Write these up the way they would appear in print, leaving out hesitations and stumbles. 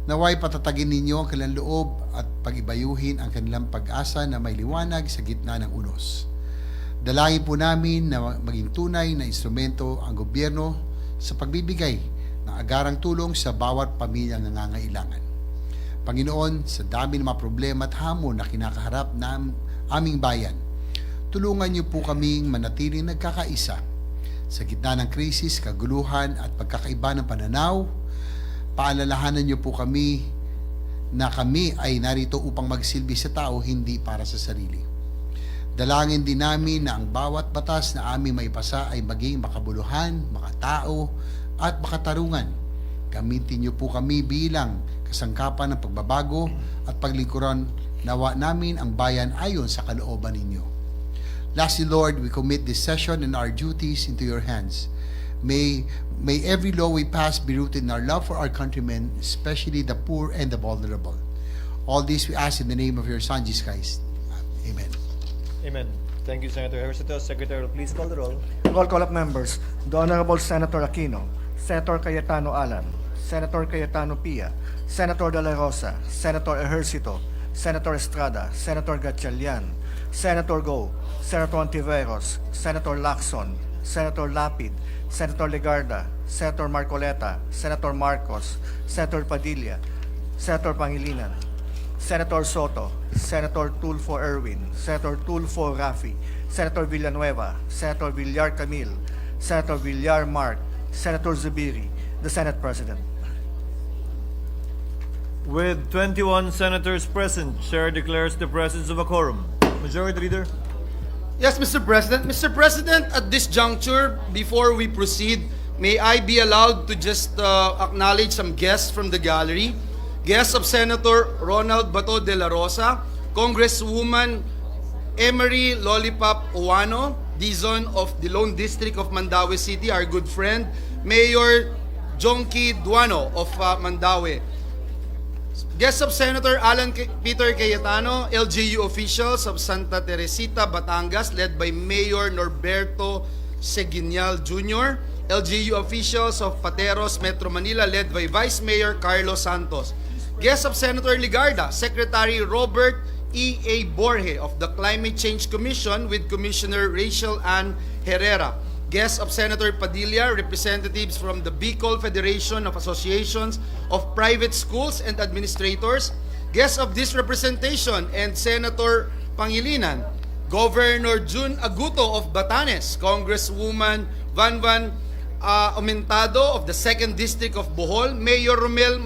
Naway patatagin ninyo ang kanilang loob at pagibayuhin ang kanilang pag-asa na may liwanag sa gitna ng unos. Dalangin po namin na maging tunay na instrumento ang gobyerno sa pagbibigay ng agarang tulong sa bawat pamilyang nangangailangan. Panginoon, sa dami ng mga problema at hamon na kinakaharap ng aming bayan, tulungan niyo po kaming manatiling nagkakaisa. Sa gitna ng krisis, kaguluhan at pagkakaiba ng pananaw, paalalahanan niyo po kami na kami ay narito upang magsilbi sa tao, hindi para sa sarili. Dalangin din namin na ang bawat batas na aming maipasa ay maging makabuluhan, makatao at makatarungan. Gamitin niyo po kami bilang kasangkapan ng pagbabago at paglingkuran nawa namin ang bayan ayon sa kalooban ninyo. Lastly, Lord, we commit this session and our duties into your hands. May every law we pass be rooted in our love for our countrymen, especially the poor and the vulnerable. All this we ask in the name of your Son, Jesus Christ. Amen. Amen. Thank you, Senator Ejercito. Secretary, please call the roll. Roll call of members. The Honorable Senator Aquino, Senator Cayetano Alan, Senator Cayetano Pia, Senator De La Rosa, Senator Ejercito, Senator Estrada, Senator Gatchalian, Senator Go, Senator Ontiveros, Senator Lacson, Senator Lapid, Senator Legarda, Senator Marcoleta, Senator Marcos, Senator Padilla, Senator Pangilinan, Senator Soto, Senator Tulfo Erwin, Senator Tulfo Rafi, Senator Villanueva, Senator Villar Camil, Senator Villar Mark, Senator Zubiri, the Senate President. With 21 senators present, Chair declares the presence of a quorum. Majority Leader. Yes, Mr. President. Mr. President, at this juncture, before we proceed, may I be allowed to just acknowledge some guests from the gallery. Guests of Senator Ronald Bato de la Rosa, Congresswoman Emery Lollipop Uwano, Dizon of the Lone District of Mandaue City, our good friend, Mayor Jonky Duano of Mandaue. Guests of Senator Peter Cayetano, LGU officials of Santa Teresita, Batangas, led by Mayor Norberto Seguinal Jr., LGU officials of Pateros, Metro Manila, led by Vice Mayor Carlos Santos. Guests of Senator Legarda, Secretary Robert E.A. Borge of the Climate Change Commission with Commissioner Rachel Ann Herrera. Guests of Senator Padilla, representatives from the Bicol Federation of Associations of Private Schools and Administrators. Guests of this representation and Senator Pangilinan, Governor Jun Aguto of Batanes, Congresswoman Van Aumentado of the 2nd District of Bohol, Mayor Romel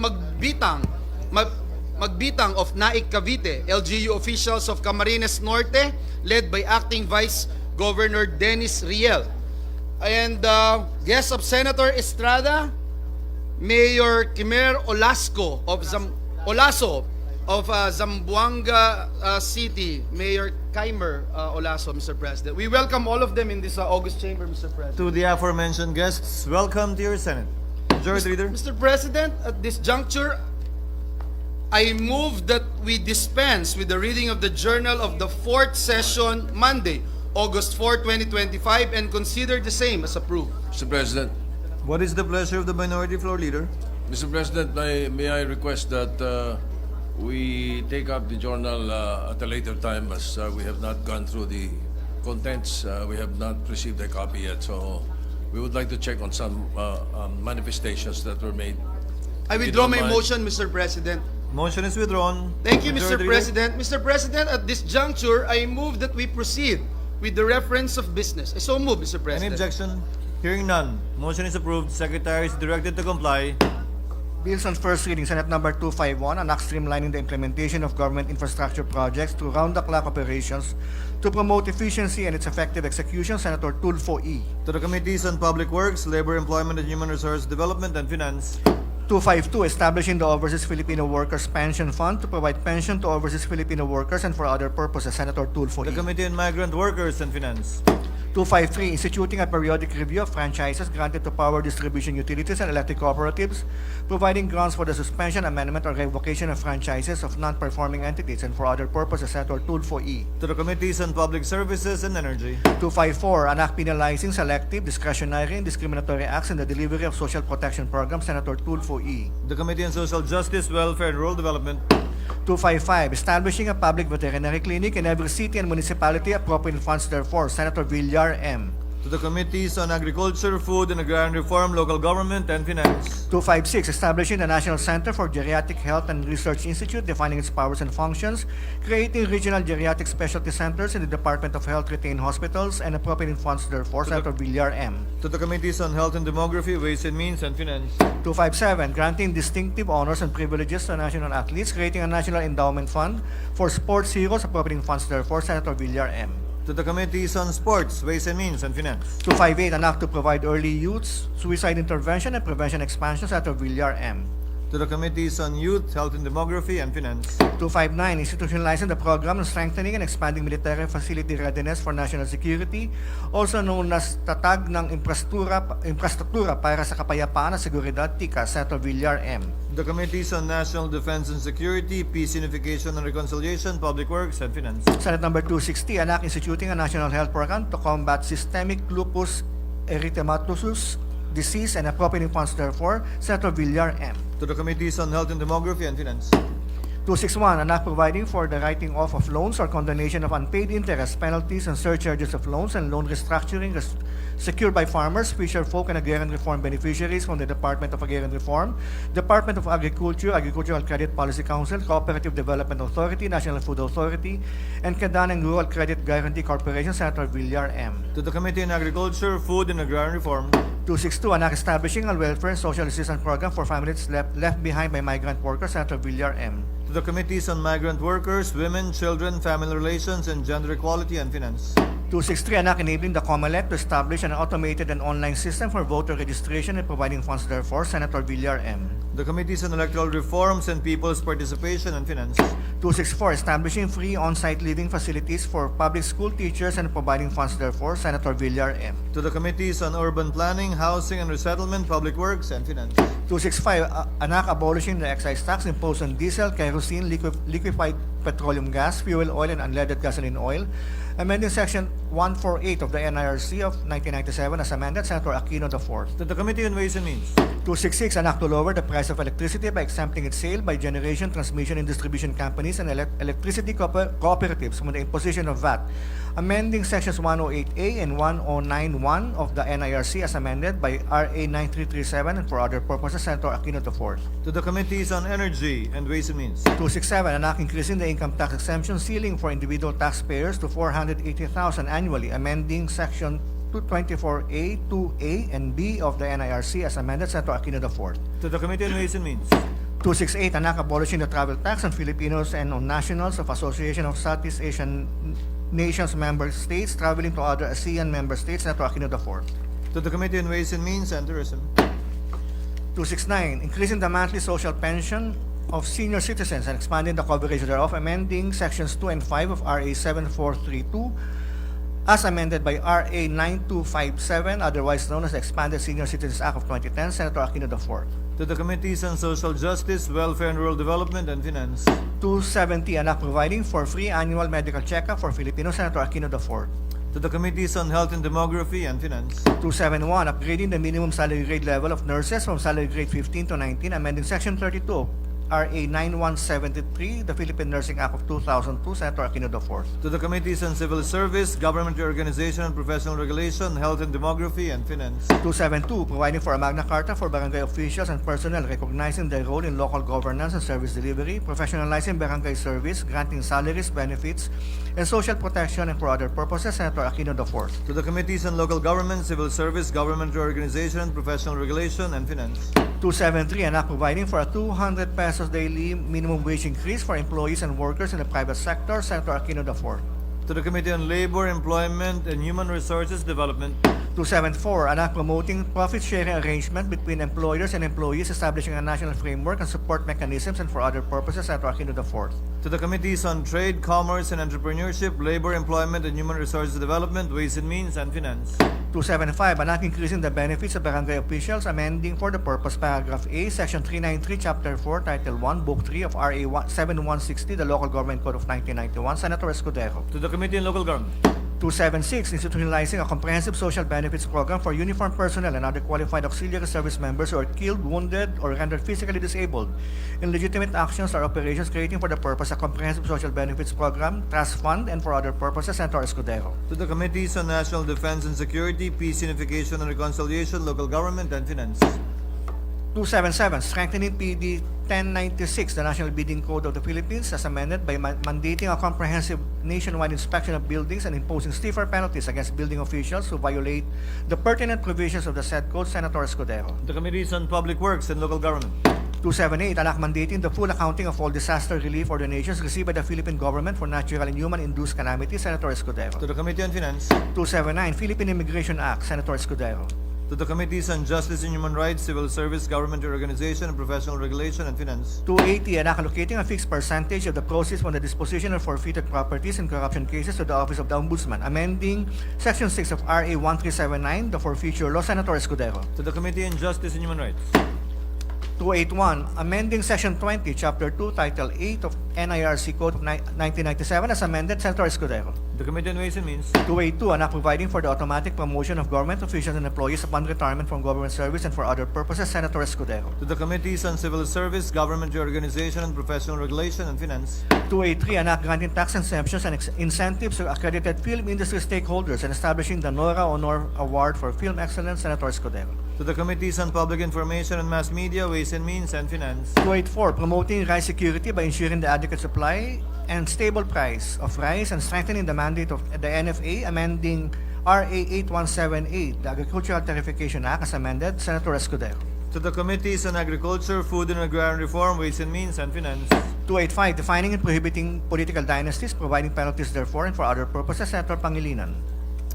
Magbitang of Naik Cavite, LGU officials of Camarines Norte, led by Acting Vice Governor Dennis Riel, and guests of Senator Estrada, Mayor Kimer Olaso of Zamboanga City, Mayor Kimer Olaso, Mr. President. We welcome all of them in this August chamber, Mr. President. To the aforementioned guests, welcome to your Senate. Majority Leader. Mr. President, at this juncture, I move that we dispense with the reading of the journal of the 4th session Monday, August 4, 2025, and consider the same as approved. Mr. President, What is the pleasure of the Minority Floor Leader? Mr. President, may I request that we take up the journal at a later time, as we have not gone through the contents. We have not received a copy yet, so we would like to check on some manifestations that were made. I If you withdraw don't my mind. motion, Mr. President. Motion is withdrawn. Thank you, Mr. Majority Leader. President. Mr. President, at this juncture, I move that we proceed with the reference of business. I so move, Mr. Any President. objection? Hearing none. Motion is approved. Secretary is directed to comply. Bills on first reading, Senate Number 251, an act streamlining the implementation of government infrastructure projects to round-the-clock operations to promote efficiency and its effective execution, Senator Tulfo E. To the Committees on Public Works, Labor, Employment and Human Resource Development, and Finance. 252, establishing the Overseas Filipino Workers Pension Fund to provide pension to overseas Filipino workers and for other purposes, Senator Tulfo The E. Committee on Migrant Workers and Finance. 253, instituting a periodic review of franchises granted to power distribution utilities and electric cooperatives, providing grounds for the suspension, amendment, or revocation of franchises of non-performing entities and for other purposes, Senator Tulfo E. To the Committees on Public Services and Energy. 254, an act penalizing selective, discretionary, and discriminatory acts in the delivery of social protection programs, Senator Tulfo E. The Committee on Social Justice, Welfare, and Rural Development. 255, establishing a public veterinary clinic in every city and municipality, appropriating funds therefore, Senator Villar M. To the Committees on Agriculture, Food and Agrarian Reform, Local Government, and Finance. 256, establishing the National Center for Geriatric Health and Research Institute, defining its powers and functions, creating regional geriatric specialty centers in the Department of Health retained hospitals, and appropriating funds therefore, Senator Villar M. To the Committees on Health and Demography, Ways and Means, and Finance. 257, granting distinctive honors and privileges to national athletes, creating a national endowment fund for sports heroes, appropriating funds therefore, Senator Villar M. To the Committees on Sports, Ways and Means, and Finance. 258, an act to provide early youth suicide intervention and prevention expansion, Senator Villar M. To the Committees on Youth, Health and Demography, and Finance. 259, institutionalizing the program on strengthening and expanding military facility readiness for national security, also known as Tatag ng Infrastruktura para sa Kapayapaan at Seguridad, TICA, Senator Villar M. The Committees on National Defense and Security, Peace, Unification and Reconciliation, Public Works, and Finance. Senate number 260, an act instituting a national health program to combat systemic lupus erythematosus disease and appropriating funds therefore, Senator Villar M. To the Committees on Health and Demography, and Finance. 261, an act providing for the writing off of loans or condonation of unpaid interest, penalties, and surcharges of loans and loan restructuring secured by farmers, fisher folk, and agrarian reform beneficiaries from the Department of Agrarian Reform, Department of Agriculture, Agricultural Credit Policy Council, Cooperative Development Authority, National Food Authority, and Kedanang Rural Credit Guarantee Corporation, Senator Villar M. To the Committee on Agriculture, Food and Agrarian Reform. 262, an act establishing a welfare and social assistance program for families left behind by migrant workers, Senator Villar M. To the Committees on Migrant Workers, Women, Children, Family Relations, and Gender Equality, and Finance. 263, an act enabling the COMELEC to establish an automated and online system for voter registration and providing funds therefore, Senator Villar M. The Committees on Electoral Reforms and People's Participation, and Finance. 264, establishing free on-site living facilities for public school teachers and providing funds therefore, Senator Villar M. To the Committees on Urban Planning, Housing and Resettlement, Public Works, and Finance. 265, an act abolishing the excise tax imposed on diesel, kerosene, liquefied petroleum gas, fuel oil, and unleaded gasoline oil, amending Section 148 of the NIRC of 1997 as amended, Senator Aquino IV. To the Committee on Ways and Means. 266, an act to lower the price of electricity by exempting its sale by generation, transmission, and distribution companies and electricity cooperatives from the imposition of VAT, amending Sections 108A and 1091 of the NIRC as amended by RA 9337 and for other purposes, Senator Aquino IV. To the Committees on Energy and Ways and Means. 267, an act increasing the income tax exemption ceiling for individual taxpayers to 480,000 annually, amending Section 224A, 2A, and B of the NIRC as amended, Senator Aquino IV. To the Committee on Ways and Means. 268, an act abolishing the travel tax on Filipinos and on nationals of Association of Southeast Asian Nations member states traveling to other ASEAN member states, Senator Aquino IV. To the Committee on Ways and Means and Tourism. 269, increasing the monthly social pension of senior citizens and expanding the coverage thereof, amending Sections 2 and 5 of RA 7432 as amended by RA 9257, otherwise known as the Expanded Senior Citizens Act of 2010, Senator Aquino IV. To the Committees on Social Justice, Welfare and Rural Development, and Finance. 270, an act providing for free annual medical checkup for Filipinos, Senator Aquino IV. To the Committees on Health and Demography, and Finance. 271, upgrading the minimum salary grade level of nurses from salary grade 15 to 19, amending Section 32 RA 9173, the Philippine Nursing Act of 2002, Senator Aquino IV. To the Committees on Civil Service, Government Reorganization and Professional Regulation, Health and Demography, and Finance. 272, providing for a Magna Carta for barangay officials and personnel, recognizing their role in local governance and service delivery, professionalizing barangay service, granting salaries, benefits, and social protection, and for other purposes, Senator Aquino IV. To the Committees on Local Government, Civil Service, Government Reorganization and Professional Regulation, and Finance. 273, an act providing for a 200 pesos daily minimum wage increase for employees and workers in the private sector, Senator Aquino IV. To the Committee on Labor, Employment, and Human Resources Development. 274, an act promoting profit-sharing arrangement between employers and employees, establishing a national framework and support mechanisms, and for other purposes, Senator Aquino IV. To the Committees on Trade, Commerce and Entrepreneurship, Labor, Employment and Human Resources Development, Ways and Means, and Finance. 275, anak increasing the benefits of barangay officials, amending for the purpose paragraph A, section 393, chapter 4, title 1, book 3 of RA 7160, the Local Government Code of 1991, Senator Escudero. To the Committee on Local Government. 276, institutionalizing a comprehensive social benefits program for uniformed personnel and other qualified auxiliary service members who are killed, wounded, or rendered physically disabled in legitimate actions or operations, creating for the purpose a comprehensive social benefits program, trust fund, and for other purposes, Senator Escudero. To the Committees on National Defense and Security, Peace, Unification and Reconciliation, Local Government and Finance. 277, strengthening PD 1096, the National Bidding Code of the Philippines, as amended by mandating a comprehensive nationwide inspection of buildings and imposing stiffer penalties against building officials who violate the pertinent provisions of the said code, Senator Escudero. The Committees on Public Works and Local Government. 278, anak mandating the full accounting of all disaster relief or donations received by the Philippine government for natural and human-induced calamities, Senator Escudero. To the Committee on Finance. 279, Philippine Immigration Act, Senator Escudero. To the Committees on Justice and Human Rights, Civil Service, Government Organization and Professional Regulation and Finance. 280, anak allocating a fixed percentage of the proceeds from the disposition of forfeited properties in corruption cases to the Office of the Ombudsman, amending Section 6 of RA 1379, the forfeiture law, Senator Escudero. To the Committee on Justice and Human Rights. 281, amending Section 20, Chapter 2, Title 8 of NIRC Code of 1997 as amended, Senator Escudero. The Committee on Ways and Means. 282, anak providing for the automatic promotion of government officials and employees upon retirement from government service and for other purposes, Senator Escudero. To the Committees on Civil Service, Government Organization and Professional Regulation and Finance. 283, anak granting tax exemptions and incentives to accredited film industry stakeholders and establishing the Nora Honor Award for Film Excellence, Senator Escudero. To the Committees on Public Information and Mass Media, Ways and Means, and Finance. 284, promoting rice security by ensuring the adequate supply and stable price of rice and strengthening the mandate of the NFA, amending RA 8178, the Agricultural Tarification Act as amended, Senator Escudero. To the Committees on Agriculture, Food and Agrarian Reform, Ways and Means, and Finance. 285, defining and prohibiting political dynasties, providing penalties therefore and for other purposes, Senator Pangilinan.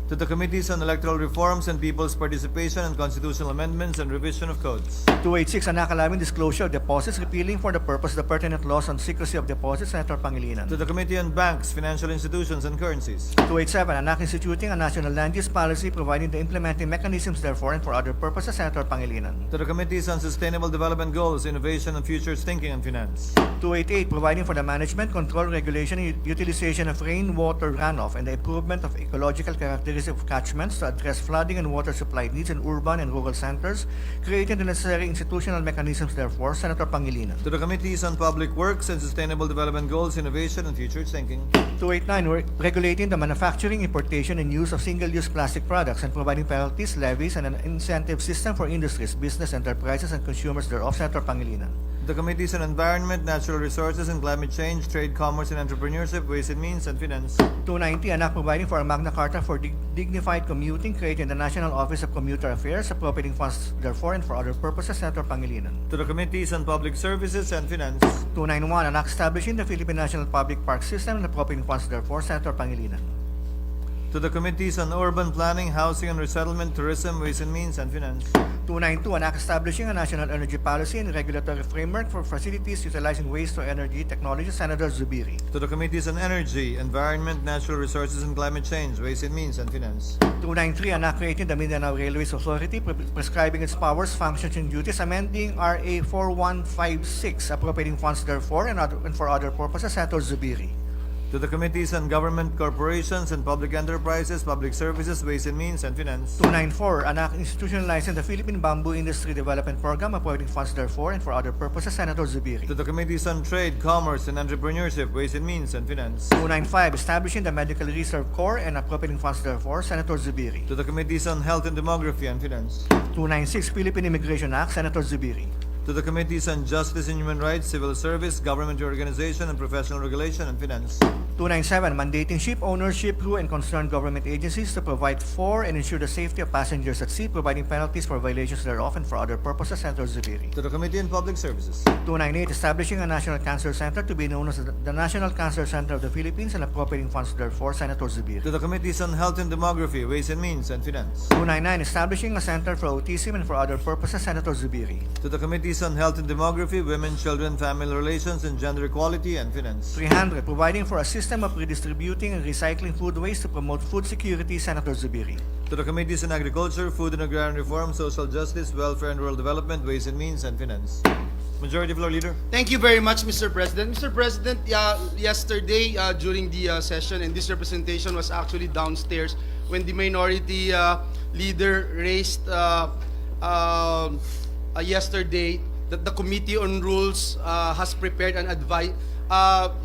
To the Committees on Electoral Reforms and People's Participation and Constitutional Amendments and Revision of Codes. 286, anak allowing disclosure of deposits, repealing for the purpose the pertinent laws on secrecy of deposits, Senator Pangilinan. To the Committee on Banks, Financial Institutions, and Currencies. 287, anak instituting a national land use policy, providing the implementing mechanisms therefore and for other purposes, Senator Pangilinan. To the Committees on Sustainable Development Goals, Innovation and Futures Thinking, and Finance. 288, providing for the management, control, regulation, and utilization of rainwater runoff and the improvement of ecological characteristics of catchments to address flooding and water supply needs in urban and rural centers, creating the necessary institutional mechanisms therefore, Senator Pangilinan. To the Committees on Public Works and Sustainable Development Goals, Innovation and Futures Thinking. 289, regulating the manufacturing, importation, and use of single-use plastic products and providing penalties, levies, and an incentive system for industries, business enterprises, and consumers thereof, Senator Pangilinan. The Committees on Environment, Natural Resources and Climate Change, Trade, Commerce and Entrepreneurship, Ways and Means, and Finance. 290, anak providing for a Magna Carta for dignified commuting, creating the National Office of Commuter Affairs, appropriating funds therefore and for other purposes, Senator Pangilinan. To the Committees on Public Services and Finance. 291, anak establishing the Philippine National Public Park System and appropriating funds therefore, Senator Pangilinan. To the Committees on Urban Planning, Housing and Resettlement, Tourism, Ways and Means, and Finance. 292, anak establishing a national energy policy and regulatory framework for facilities utilizing waste to energy technology, Senator Zubiri. To the Committees on Energy, Environment, Natural Resources and Climate Change, Ways and Means, and Finance. 293, anak creating the Mindanao Railways Authority, prescribing its powers, functions, and duties, amending RA 4156, appropriating funds therefore and for other purposes, Senator Zubiri. To the Committees on Government Corporations and Public Enterprises, Public Services, Ways and Means, and Finance. 294, anak institutionalizing the Philippine Bamboo Industry Development Program, appointing funds therefore and for other purposes, Senator Zubiri. To the Committees on Trade, Commerce and Entrepreneurship, Ways and Means, and Finance. 295, establishing the Medical Reserve Corps and appropriating funds therefore, Senator Zubiri. To the Committees on Health and Demography and Finance. 296, Philippine Immigration Act, Senator Zubiri. To the Committees on Justice and Human Rights, Civil Service, Government Organization and Professional Regulation, and Finance. 297, mandating ship ownership, crew, and concerned government agencies to provide for and ensure the safety of passengers at sea, providing penalties for violations thereof and for other purposes, Senator Zubiri. To the Committee on Public Services. 298, establishing a National Cancer Center to be known as the National Cancer Center of the Philippines and appropriating funds therefore, Senator Zubiri. To the Committees on Health and Demography, Ways and Means, and Finance. 299, establishing a Center for Autism and for other purposes, Senator Zubiri. To the Committees Committees on Health and Demography, Women, Children, Family Relations, and Gender Equality, and Finance. 300, providing for a system of redistributing and recycling food waste to promote food security, Senator Zubiri. To the Committees on Agriculture, Food and Agrarian Reform, Social Justice, Welfare and Rural Development, Ways and Means, and Finance. Majority Floor Leader. Thank you very much, Mr. President. Mr. President, yesterday during the session, and this representation was actually downstairs when the minority leader raised yesterday that the Committee on Rules has prepared an advice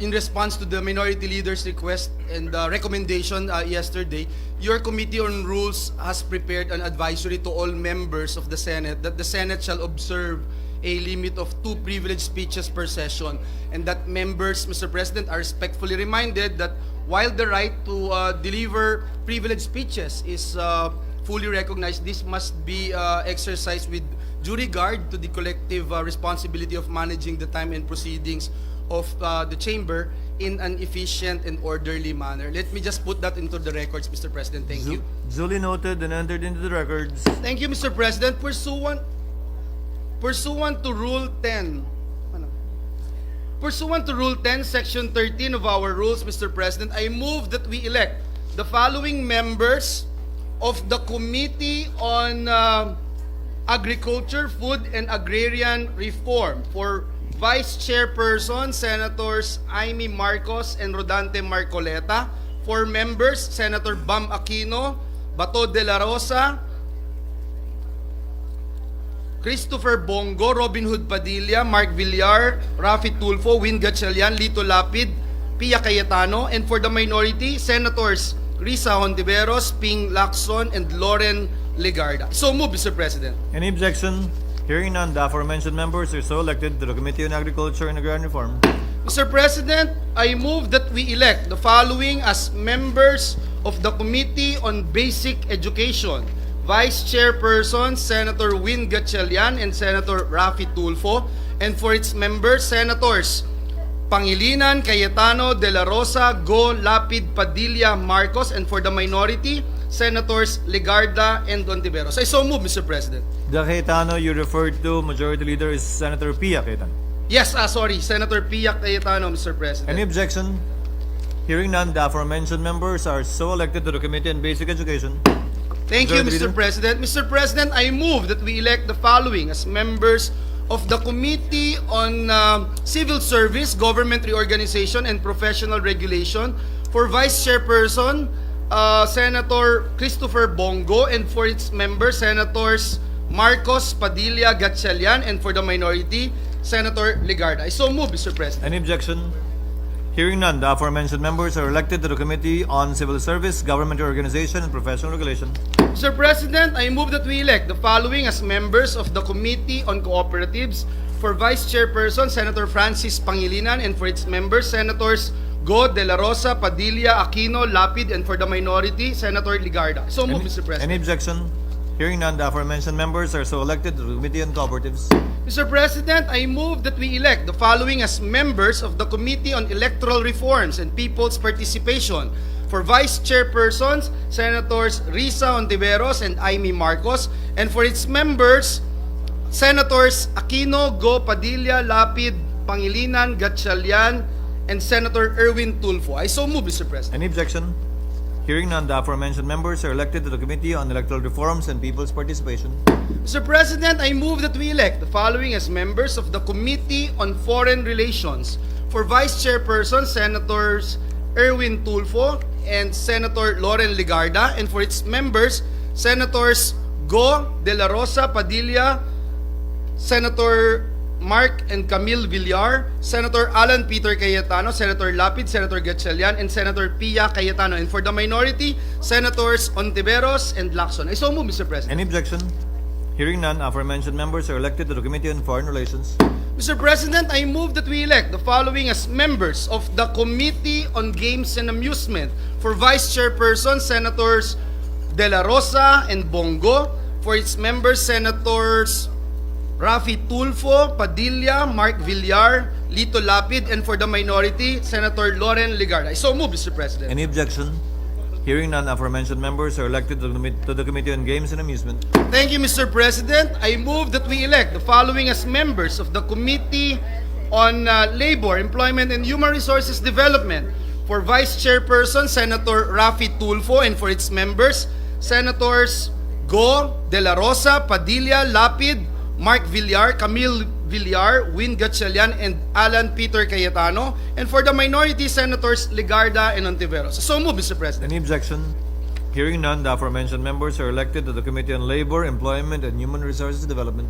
in response to the minority leader's request and recommendation yesterday. Your Committee on Rules has prepared an advisory to all members of the Senate that the Senate shall observe a limit of 2 privileged speeches per session, and that members, Mr. President, are respectfully reminded that while the right to deliver privileged speeches is fully recognized, this must be exercised with due regard to the collective responsibility of managing the time and proceedings of the chamber in an efficient and orderly manner. Let me just put that into the records, Mr. President. Thank you. Duly noted and entered into the records. Thank you, Mr. President. Pursuant to Rule 10, Section 13 of our rules, Mr. President, I move that we elect the following members of the Committee on Agriculture, Food and Agrarian Reform. For Vice Chairperson, Senators Amy Marcos and Rodante Marcoleta. For members, Senator Bam Aquino, Bato de la Rosa, Christopher Bongo, Robin Hood Padilla, Mark Villar, Rafi Tulfo, Win Gatchalian, Lito Lapid, Pia Cayetano, and for the minority, Senators Risa Hontiveros, Ping Lacson, and Lauren Legarda. So move, Mr. President. Any objection? Hearing none, the aforementioned members are so elected to the Committee on Agriculture and Agrarian Reform. Mr. President, I move that we elect the following as members of the Committee on Basic Education. Vice Chairperson, Senator Win Gatchalian and Senator Rafi Tulfo, and for its members, Senators Pangilinan, Cayetano, De La Rosa, Go, Lapid, Padilla, Marcos, and for the minority, Senators Legarda and Ontiveros. I so move, Mr. President. The Cayetano you referred to, Majority Leader, is Senator Pia Cayetano. Yes, sorry, Senator Pia Cayetano, Mr. President. Any objection? Hearing none, the aforementioned members are so elected to the Committee on Basic Education. Thank you, Majority Mr. Leader. President. Mr. President, I move that we elect the following as members of the Committee on Civil Service, Government Reorganization, and Professional Regulation. For Vice Chairperson, Senator Christopher Bongo, and for its members, Senators Marcos, Padilla, Gatchalian, and for the minority, Senator Legarda. I so move, Mr. President. Any objection? Hearing none, the aforementioned members are elected to the Committee on Civil Service, Government Reorganization, and Professional Regulation. Mr. President, I move that we elect the following as members of the Committee on Cooperatives. For Vice Chairperson, Senator Francis Pangilinan, and for its members, Senators Go, De La Rosa, Padilla, Aquino, Lapid, and for the minority, Senator Legarda. So move, Mr. President. Any objection? Hearing none, the aforementioned members are so elected to the Committee on Cooperatives. Mr. President, I move that we elect the following as members of the Committee on Electoral Reforms and People's Participation. For Vice Chairpersons, Senators Risa Ontiveros and Amy Marcos, and for its members, Senators Aquino, Go, Padilla, Lapid, Pangilinan, Gatchalian, and Senator Erwin Tulfo. I so move, Mr. President. Any objection? Hearing none, the aforementioned members are elected to the Committee on Electoral Reforms and People's Participation. Mr. President, I move that we elect the following as members of the Committee on Foreign Relations. For Vice Chairperson, Senators Erwin Tulfo and Senator Lauren Legarda, and for its members, Senators Go, De La Rosa, Padilla, Senator Mark and Camille Villar, Senator Alan Peter Cayetano, Senator Lapid, Senator Gatchalian, and Senator Pia Cayetano. And for the minority, Senators Ontiveros and Lacson. I so move, Mr. President. Any objection? Hearing none, aforementioned members are elected to the Committee on Foreign Relations. Mr. President, I move that we elect the following as members of the Committee on Games and Amusement. For Vice Chairperson, Senators De La Rosa and Bongo. For its members, Senators Rafi Tulfo, Padilla, Mark Villar, Lito Lapid, and for the minority, Senator Lauren Legarda. I so move, Mr. President. Any objection? Hearing none, aforementioned members are elected to the Committee on Games and Amusement. Thank you, Mr. President. I move that we elect the following as members of the Committee on Labor, Employment, and Human Resources Development. For Vice Chairperson, Senator Raffy Tulfo, and for its members, Senators Go, De La Rosa, Padilla, Lapid, Mark Villar, Camille Villar, Win Gatchalian, and Alan Peter Cayetano. And for the minority, Senators Legarda and Ontiveros. So move, Mr. President. Any objection? Hearing none, the aforementioned members are elected to the Committee on Labor, Employment, and Human Resources Development.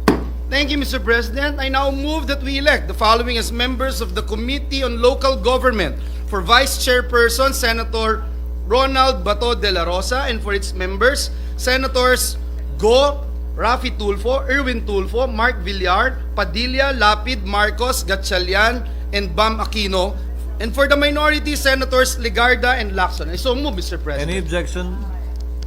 Thank you, Mr. President. I now move that we elect the following as members of the Committee on Local Government. For Vice Chairperson, Senator Ronald Bato de la Rosa, and for its members, Senators Go, Raffy Tulfo, Erwin Tulfo, Mark Villar, Padilla, Lapid, Marcos, Gatchalian, and Bam Aquino. And for the minority, Senators Legarda and Lacson. I so move, Mr. President. Any objection?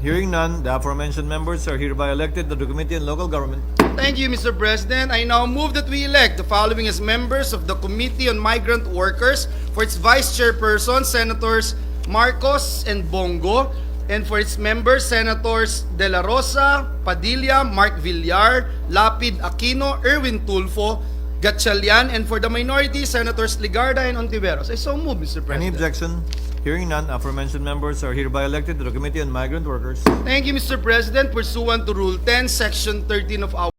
Hearing none, the aforementioned members are hereby elected to the Committee on Local Government. Thank you, Mr. President. I now move that we elect the following as members of the Committee on Migrant Workers. For its Vice Chairperson, Senators Marcos and Bongo. And for its members, Senators De La Rosa, Padilla, Mark Villar, Lapid Aquino, Erwin Tulfo, Gatchalian, and for the minority, Senators Legarda and Ontiveros. I so move, Mr. President. Any objection? Hearing none, aforementioned members are hereby elected to the Committee on Migrant Workers. Thank you, Mr. President. Pursuant to Rule 10, Section 13 of our